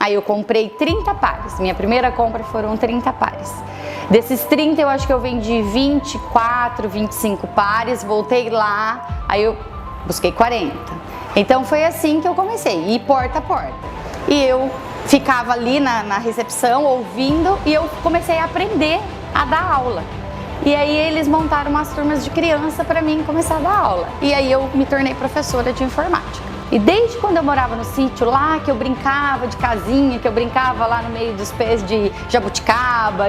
Aí eu comprei 30 pares, minha primeira compra foram 30 pares. Desses 30 eu acho que eu vendi 24, 25 pares, voltei lá, aí eu busquei 40. Então foi assim que eu comecei, ir porta a porta. E eu ficava ali na recepção ouvindo e eu comecei a aprender a dar aula. E aí eles montaram umas turmas de criança para mim começar a dar aula. E aí eu me tornei professora de informática. E desde quando eu morava no sítio lá, que eu brincava de casinha, que eu brincava lá no meio dos pés de jabuticaba,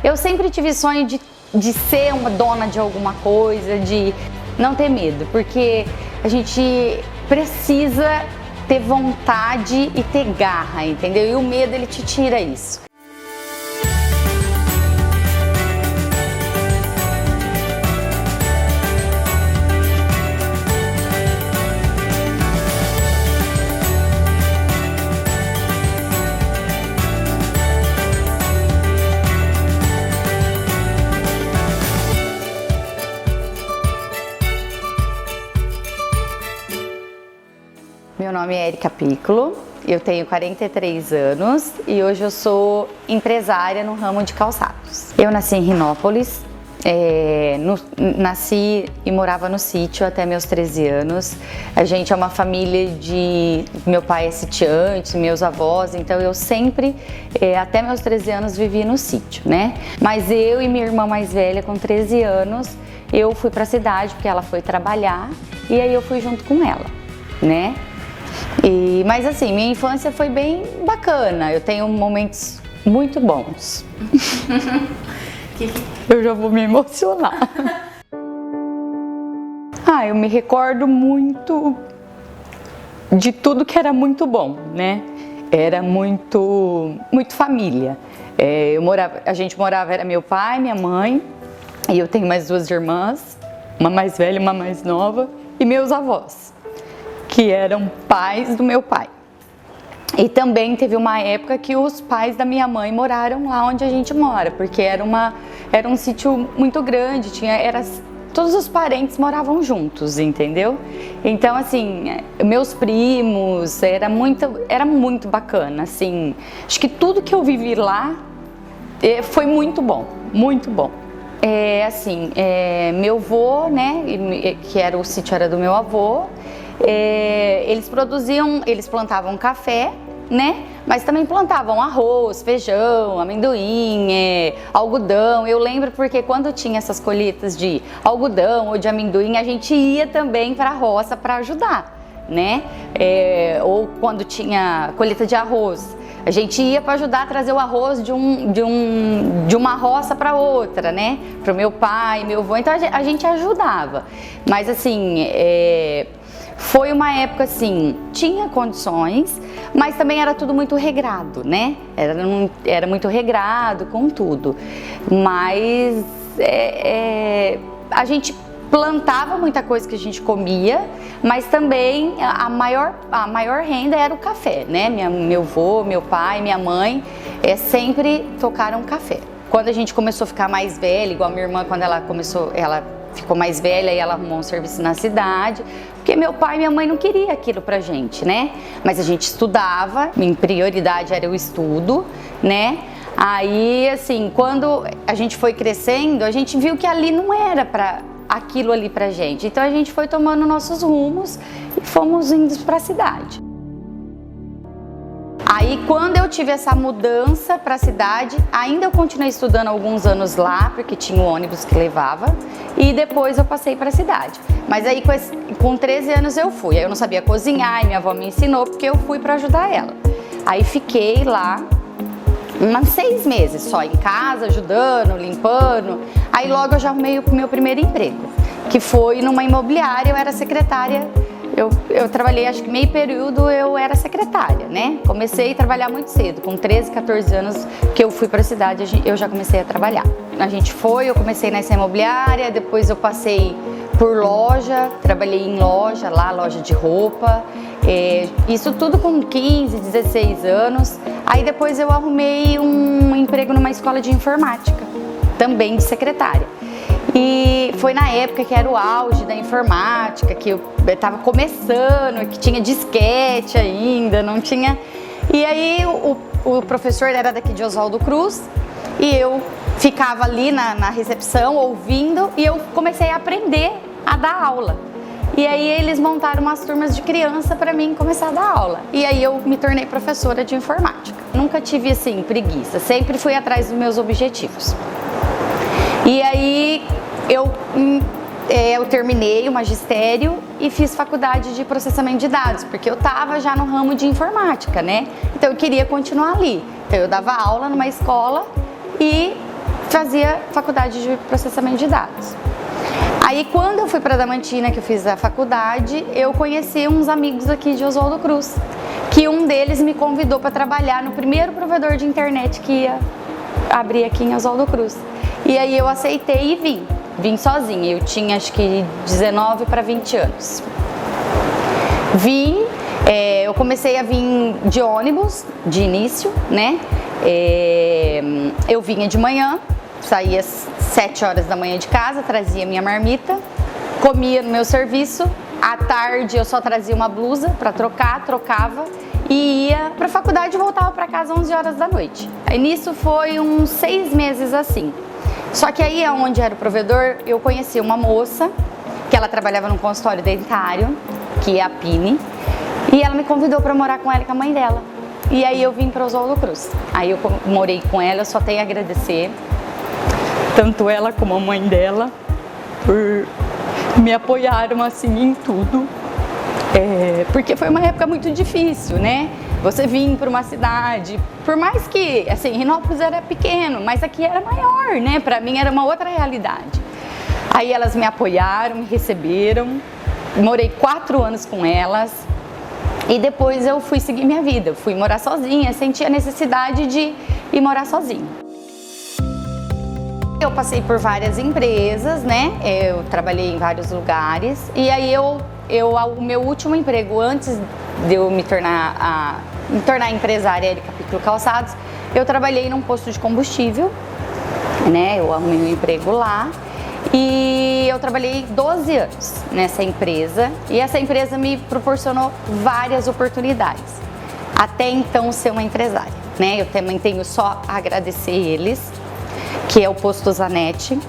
eu sempre tive sonho de ser uma dona de alguma coisa, de não ter medo, porque a gente precisa ter vontade e ter garra, entendeu? E o medo, ele te tira isso. Meu nome é Erika Piccolo, eu tenho 43 anos e hoje eu sou empresária no ramo de calçados. Eu nasci em Rinópolis, nasci e morava no sítio até meus 13 anos. A gente é uma família meu pai é sitiante, meus avós, então eu sempre, até meus 13 anos, vivi no sítio, né? Mas eu e minha irmã mais velha, com 13 anos, eu fui para a cidade porque ela foi trabalhar e aí eu fui junto com ela, né? Mas assim, minha infância foi bem bacana, eu tenho momentos muito bons. Eu já vou me emocionar. Eu me recordo muito de tudo que era muito bom, né? Era muito família. A gente morava, era meu pai, minha mãe, e eu tenho mais duas irmãs, uma mais velha e uma mais nova, e meus avós, que eram pais do meu pai. E também teve uma época que os pais da minha mãe moraram lá onde a gente mora, porque era um sítio muito grande, todos os parentes moravam juntos, entendeu? Então, assim, meus primos, era muito bacana, assim. Acho que tudo que eu vivi lá foi muito bom, muito bom. Meu avô, né, o sítio era do meu avô, eles plantavam café, né? Mas também plantavam arroz, feijão, amendoim, algodão. Eu lembro porque quando tinha essas colheitas de algodão ou de amendoim, a gente ia também para a roça para ajudar, né? Ou quando tinha colheita de arroz, a gente ia para ajudar a trazer o arroz de uma roça para outra, né? Para o meu pai, meu avô. Então a gente ajudava. Mas assim, foi uma época assim, tinha condições, mas também era tudo muito regrado, né? Era muito regrado com tudo. Mas a gente plantava muita coisa que a gente comia, mas também a maior renda era o café, né? Meu avô, meu pai, minha mãe sempre tocaram café. Quando a gente começou a ficar mais velha, igual a minha irmã, quando ela ficou mais velha e ela arrumou um serviço na cidade, porque meu pai e minha mãe não queriam aquilo pra gente, né? Mas a gente estudava, minha prioridade era o estudo, né? Aí, assim, quando a gente foi crescendo, a gente viu que ali não era aquilo ali pra gente. Então a gente foi tomando nossos rumos e fomos indo pra cidade. Aí quando eu tive essa mudança para a cidade, ainda eu continuei estudando alguns anos lá, porque tinha o ônibus que levava, e depois eu passei para a cidade. Mas aí com 13 anos eu fui, aí eu não sabia cozinhar e minha avó me ensinou porque eu fui para ajudar ela. Aí fiquei lá uns 6 meses só em casa, ajudando, limpando. Aí logo eu já arrumei o meu primeiro emprego, que foi numa imobiliária, eu era secretária. Eu trabalhei, acho que meio período eu era secretária, né? Comecei a trabalhar muito cedo, com 13, 14 anos que eu fui para a cidade, eu já comecei a trabalhar. Eu comecei nessa imobiliária, depois eu passei por loja, trabalhei em loja de roupa, isso tudo com 15, 16 anos. Aí depois eu arrumei um emprego numa escola de informática, também de secretária. E foi na época que era o auge da informática, que eu estava começando, que tinha disquete ainda, não tinha... E aí o professor era daqui de Oswaldo Cruz e eu ficava ali na recepção ouvindo e eu comecei a aprender a dar aula. E aí eles montaram umas turmas de criança para mim começar a dar aula. E aí eu me tornei professora de informática. Nunca tive assim preguiça, sempre fui atrás dos meus objetivos. E aí eu terminei o magistério e fiz faculdade de processamento de dados, porque eu estava já no ramo de informática, né? Então eu queria continuar ali. Então eu dava aula numa escola e fazia faculdade de processamento de dados. Aí quando eu fui para Adamantina, que eu fiz a faculdade, eu conheci uns amigos aqui de Oswaldo Cruz, que um deles me convidou para trabalhar no primeiro provedor de internet que ia abrir aqui em Oswaldo Cruz. E aí eu aceitei e vim sozinha. Eu tinha acho que 19 para 20 anos. Eu comecei a vir de ônibus de início, né? Eu vinha de manhã, saía às 7 horas da manhã de casa, trazia minha marmita, comia no meu serviço. À tarde eu só trazia uma blusa para trocava e ia para a faculdade e voltava para casa às 11 horas da noite. Aí nisso foi uns 6 meses assim. Só que aí onde era o provedor, eu conheci uma moça que ela trabalhava num consultório dentário, que é a Pini, e ela me convidou para morar com ela e com a mãe dela. E aí eu vim para Oswaldo Cruz. Aí eu morei com ela, eu só tenho a agradecer, tanto ela como a mãe dela, por me apoiaram assim em tudo. Porque foi uma época muito difícil, né? Você vir para uma cidade, por mais que, assim, Rinópolis era pequeno, mas aqui era maior, né? Para mim era uma outra realidade. Aí elas me apoiaram, me receberam, morei 4 anos com elas e depois eu fui seguir minha vida, fui morar sozinha, senti a necessidade de ir morar sozinha. Eu passei por várias empresas, né? Eu trabalhei em vários lugares e aí o meu último emprego antes de eu me tornar empresária de Capítulo Calçados, eu trabalhei num posto de combustível, né? Eu arrumei um emprego lá e eu trabalhei 12 anos nessa empresa e essa empresa me proporcionou várias oportunidades até então ser uma empresária, né? Eu também tenho só a agradecer eles, que é o posto Zanetti,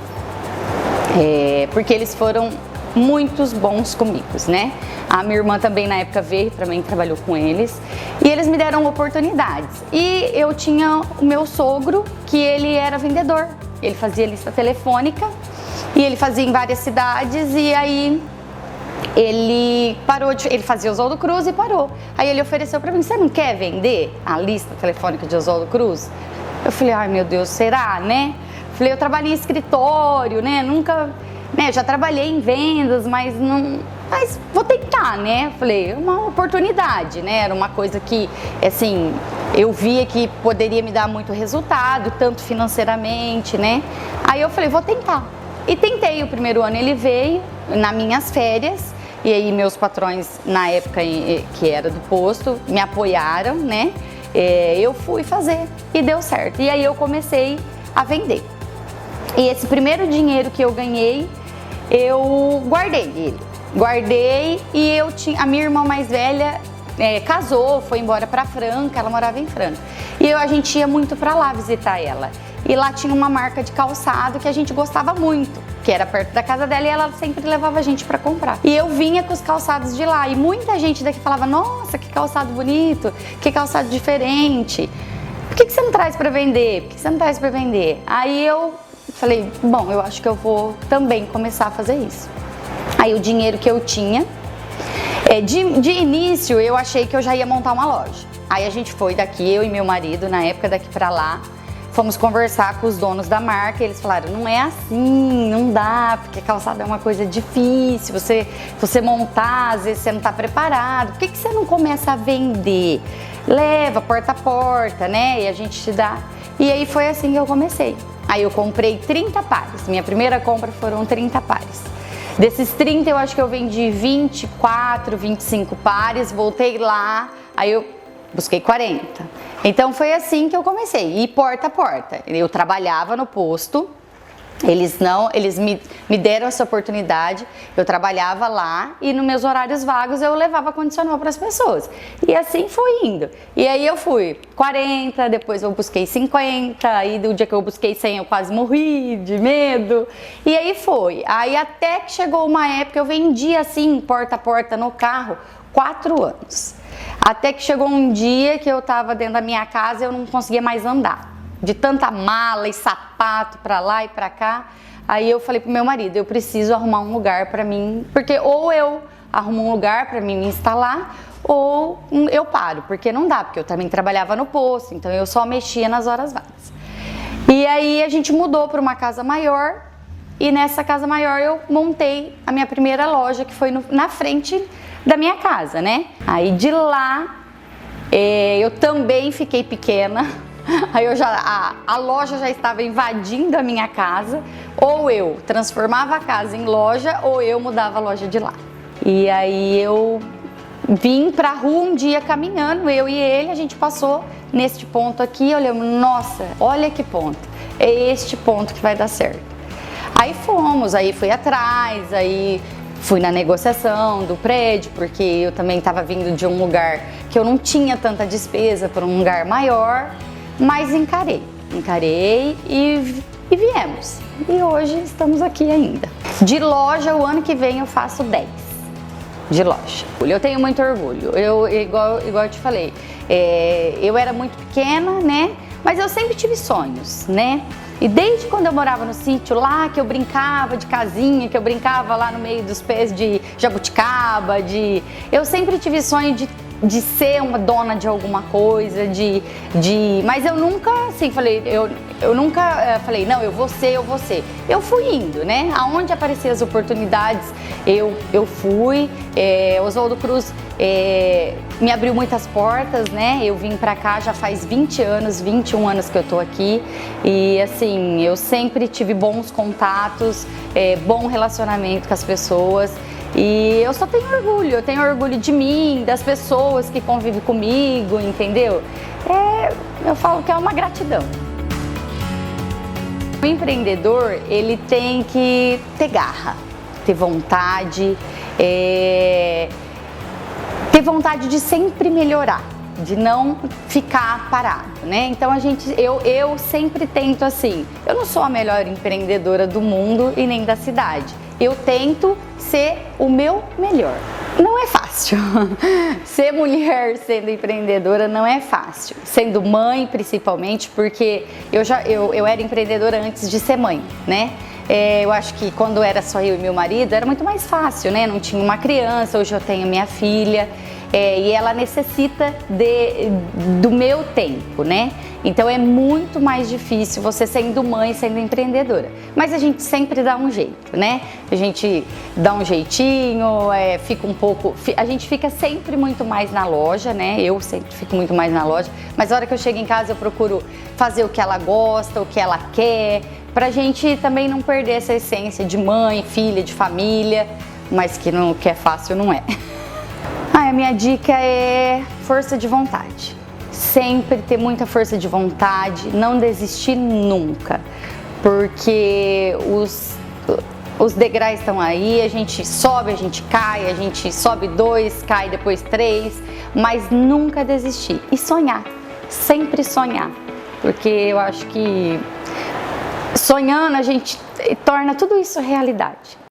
porque eles foram muitos bons comigo, né? A minha irmã também na época veio, também trabalhou com eles e eles me deram oportunidades. E eu tinha o meu sogro, que ele era vendedor, ele fazia lista telefônica e ele fazia em várias cidades e aí ele parou, ele fazia Oswaldo Cruz e parou. Aí ele ofereceu para mim, você não quer vender a lista telefônica de Oswaldo Cruz? Eu falei, ai meu Deus, será, né? Falei, eu trabalhei em escritório, né? Nunca, né? Já trabalhei em vendas, mas vou tentar, né? Falei, uma oportunidade, né? Era uma coisa que, assim, eu via que poderia me dar muito resultado, tanto financeiramente, né? Aí eu falei, vou tentar. E tentei, o primeiro ano ele veio, nas minhas férias, e aí meus patrões, na época que era do posto, me apoiaram, né? Eu fui fazer e deu certo. E aí eu comecei a vender. E esse primeiro dinheiro que eu ganhei, eu guardei ele. Guardei e a minha irmã mais velha casou, foi embora para Franca, ela morava em Franca. E a gente ia muito para lá visitar ela. E lá tinha uma marca de calçado que a gente gostava muito, que era perto da casa dela e ela sempre levava a gente para comprar. E eu vinha com os calçados de lá e muita gente daqui falava, nossa, que calçado bonito, que calçado diferente. Por que você não traz para vender? Por que você não traz para vender? Aí eu falei, bom, eu acho que eu vou também começar a fazer isso. Aí o dinheiro que eu tinha, de início eu achei que eu já ia montar uma loja. Aí a gente foi daqui, eu e meu marido, na época daqui para lá, fomos conversar com os donos da marca e eles falaram, não é assim, não dá, porque calçado é uma coisa difícil, você montar, às vezes você não está preparado, por que você não começa a vender? Leva porta a porta, né, e a gente te dá. E aí foi assim que eu comecei. Aí eu comprei 30 pares, minha primeira compra foram 30 pares. Desses 30 eu acho que eu vendi 24, 25 pares, voltei lá, aí eu busquei 40. Então foi assim que eu comecei, ir porta a porta. Eu trabalhava no posto Eles me deram essa oportunidade, eu trabalhava lá e nos meus horários vagos eu levava condicional para as pessoas. E assim foi indo. E aí eu fui 40, depois eu busquei 50, aí do dia que eu busquei 100 eu quase morri de medo. E aí foi. Aí até que chegou uma época eu vendi assim, porta a porta no carro, 4 anos. Até que chegou um dia que eu estava dentro da minha casa e eu não conseguia mais andar. De tanta mala e sapato pra lá e pra cá. Aí eu falei pro meu marido, eu preciso arrumar um lugar pra mim, porque ou eu arrumo um lugar pra mim me instalar, ou eu paro, porque não dá, porque eu também trabalhava no posto, então eu só mexia nas horas vagas. E aí a gente mudou pra uma casa maior, e nessa casa maior eu montei a minha primeira loja, que foi na frente da minha casa, né? Aí de lá, eu também fiquei pequena. Aí a loja já estava invadindo a minha casa, ou eu transformava a casa em loja, ou eu mudava a loja de lá. E aí eu vim pra rua um dia caminhando, eu e ele, a gente passou neste ponto aqui, olhamos, nossa, olha que ponto, é este ponto que vai dar certo. Aí fomos, aí fui atrás, aí fui na negociação do prédio, porque eu também estava vindo de um lugar que eu não tinha tanta despesa para um lugar maior. Mas encarei e viemos. E hoje estamos aqui ainda. De loja, o ano que vem eu faço 10 de loja. Eu tenho muito orgulho, igual eu te falei, eu era muito pequena, né? Mas eu sempre tive sonhos, né? E desde quando eu morava no sítio lá, que eu brincava de casinha, que eu brincava lá no meio dos pés de jabuticaba, eu sempre tive sonho de ser uma dona de alguma coisa, mas eu nunca, assim, eu nunca falei, não, eu vou ser. Eu fui indo, né? Aonde apareciam as oportunidades, eu fui. Oswaldo Cruz me abriu muitas portas, né? Eu vim pra cá já faz 20 anos, 21 anos que eu tô aqui. E, assim, eu sempre tive bons contatos, bom relacionamento com as pessoas. E eu só tenho orgulho, eu tenho orgulho de mim, das pessoas que convivem comigo, entendeu? Eu falo que é uma gratidão. O empreendedor, ele tem que ter garra, ter vontade de sempre melhorar, de não ficar parado, né? Então eu sempre tento assim, eu não sou a melhor empreendedora do mundo e nem da cidade. Eu tento ser o meu melhor. Não é fácil. Ser mulher sendo empreendedora não é fácil. Sendo mãe, principalmente, porque eu era empreendedora antes de ser mãe, né? Eu acho que quando era só eu e meu marido era muito mais fácil, né? Não tinha uma criança, hoje eu tenho minha filha. E ela necessita do meu tempo, né? Então é muito mais difícil você sendo mãe, sendo empreendedora. Mas a gente sempre dá um jeito, né? A gente dá um jeitinho, a gente fica sempre muito mais na loja, né? Eu sempre fico muito mais na loja. Mas a hora que eu chego em casa eu procuro fazer o que ela gosta, o que ela quer, pra gente também não perder essa essência de mãe, filha, de família, mas que é fácil, não é. A minha dica é força de vontade. Sempre ter muita força de vontade, não desistir nunca, porque os degraus estão aí, a gente sobe, a gente cai, a gente sobe 2, cai depois 3, mas nunca desistir. E sonhar, sempre sonhar, porque eu acho que sonhando a gente torna tudo isso realidade.